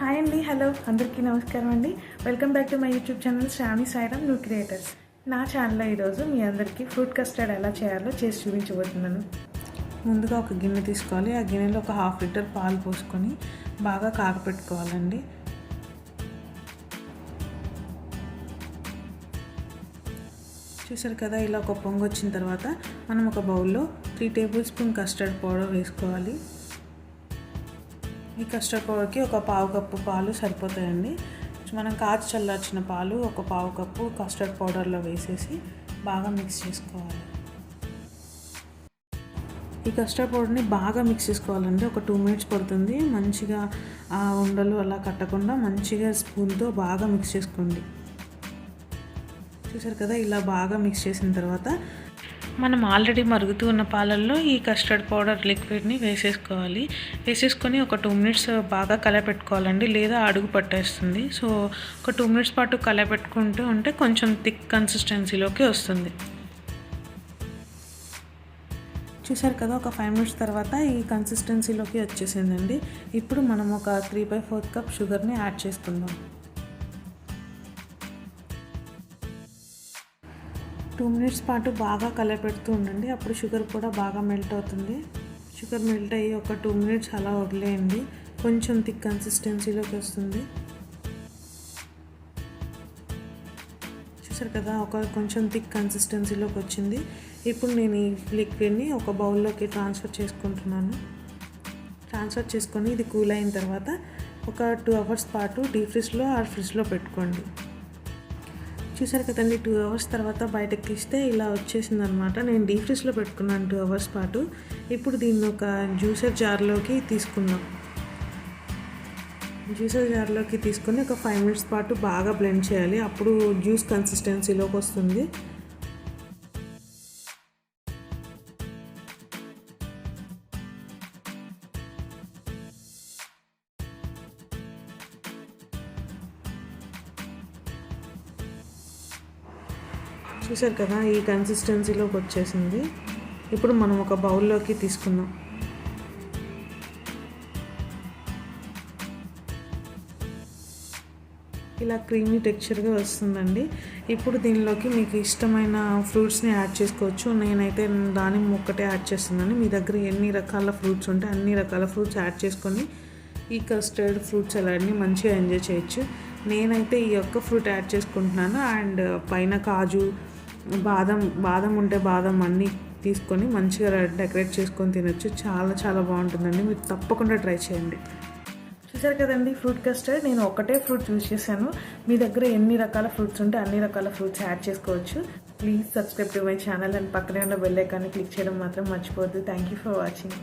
Hi అండి, hello అందరికీ నమస్కారం అండి. Welcome back to my YouTube channel Shravani Sairam new creators. నా ఛానల్లో ఈరోజు మీ అందరికీ ఫ్రూట్ కస్టర్డ్ ఎలా చేయాలో చేసి చూపించబోతున్నాను. ముందుగా ఒక గిన్నె తీసుకోవాలి. ఆ గిన్నెలో ఒక 1/2 లీటర్ పాలు పోసుకొని బాగా కాగపెట్టుకోవాలండి. చూసారు కదా, ఇలా ఒక పొంగు వచ్చిన తర్వాత మనం ఒక బౌల్లో 3 టేబుల్ స్పూన్ కస్టర్డ్ పౌడర్ వేసుకోవాలి. ఈ కస్టర్డ్ పౌడర్కి ఒక 1/2 కప్పు పాలు సరిపోతాయండి. మనం కాచి చల్లార్చిన పాలు ఒక 1/2 కప్పు కస్టర్డ్ పౌడర్లో వేసేసి బాగా మిక్స్ చేసుకోవాలి. ఈ కస్టర్డ్ పౌడర్ని బాగా మిక్స్ చేసుకోవాలండి. ఒక 2 మినిట్స్ పడుతుంది. మంచిగా ఆ ఉండలు అలా కట్టకుండా మంచిగా స్పూన్తో బాగా మిక్స్ చేసుకోండి. చూసారు కదా, ఇలా బాగా మిక్స్ చేసిన తర్వాత మనం ఆల్రెడీ మరుగుతూ ఉన్న పాలల్లో ఈ కస్టర్డ్ పౌడర్ లిక్విడ్ని వేసేసుకొని ఒక 2 మినిట్స్ బాగా కలపెట్టుకోవాలండి, లేదా అడుగు పట్టేస్తుంది. సో ఒక 2 మినిట్స్ పాటు కలపెట్టుకుంటూ ఉంటే కొంచెం థిక్ కన్సిస్టెన్సీలోకి వస్తుంది. చూసారు కదా, ఒక 5 మినిట్స్ తర్వాత ఈ కన్సిస్టెన్సీలోకి వచ్చేసిందండి. ఇప్పుడు మనం ఒక 3/4 కప్ షుగర్ని యాడ్ చేసుకుందాం. 2 మినిట్స్ పాటు బాగా కలపెడుతూ ఉండండి. అప్పుడు షుగర్ కూడా బాగా మెల్ట్ అవుతుంది. షుగర్ మెల్ట్ అయ్యి ఒక 2 మినిట్స్ అలా వదిలేయండి. కొంచెం థిక్ కన్సిస్టెన్సీలోకి వస్తుంది. చూసారు కదా, కొంచెం థిక్ కన్సిస్టెన్సీలోకి వచ్చింది. ఇప్పుడు నేను ఈ లిక్విడ్ని ఒక బౌల్లోకి ట్రాన్స్ఫర్ చేసుకొని ఇది కూల్ అయిన తర్వాత ఒక 2 అవర్స్ పాటు డీప్ ఫ్రిడ్జ్లో ఫ్రిడ్జ్లో పెట్టుకోండి. చూసారు కదండి, 2 అవర్స్ తర్వాత బయటకు తీస్తే ఇలా వచ్చేసింది అనమాట. నేను డీప్ ఫ్రిడ్జ్లో పెట్టుకున్నాను 2 అవర్స్ పాటు. ఇప్పుడు దీన్ని ఒక జ్యూసర్ జార్లోకి తీసుకుందాం. జ్యూసర్ జార్లోకి తీసుకొని ఒక 5 మినిట్స్ పాటు బాగా బ్లెండ్ చేయాలి. అప్పుడు జ్యూస్ కన్సిస్టెన్సీలోకి వస్తుంది. చూసారు కదా, ఈ కన్సిస్టెన్సీలోకి వచ్చేసింది. ఇప్పుడు మనం ఒక బౌల్లోకి తీసుకుందాం. ఇలా క్రీమీ టెక్స్చర్గా వస్తుందండి. ఇప్పుడు దీనిలోకి మీకు ఇష్టమైన ఫ్రూట్స్ని యాడ్ చేసుకోవచ్చు. నేనైతే దానిమ్మ ఒక్కటే యాడ్ చేస్తున్నాను. మీ దగ్గర ఎన్ని రకాల ఫ్రూట్స్ ఉంటే అన్ని రకాల ఫ్రూట్స్ యాడ్ చేసుకొని ఈ కస్టర్డ్ ఫ్రూట్ సలాడ్ని మంచిగా ఎంజాయ్ చేయొచ్చు. నేనైతే ఈ ఒక్క ఫ్రూట్ యాడ్ చేసుకుంటున్నాను. అండ్ పైన కాజు, బాదం ఉంటే బాదం అన్నీ తీసుకొని మంచిగా డెకరేట్ చేసుకొని తినొచ్చు. చాలా చాలా బాగుంటుందండి. మీరు తప్పకుండా ట్రై చేయండి. చూసారు కదండి, ఫ్రూట్ కస్టర్డ్ నేను ఒకటే ఫ్రూట్ యూజ్ చేశాను. మీ దగ్గర ఎన్ని రకాల ఫ్రూట్స్ ఉంటే అన్ని రకాల ఫ్రూట్స్ యాడ్ చేసుకోవచ్చు. Please subscribe to my channel and పక్కనే ఉన్న బెల్ ఐకాన్ని క్లిక్ చేయడం మాత్రం మర్చిపోవద్దు. Thank you for watching.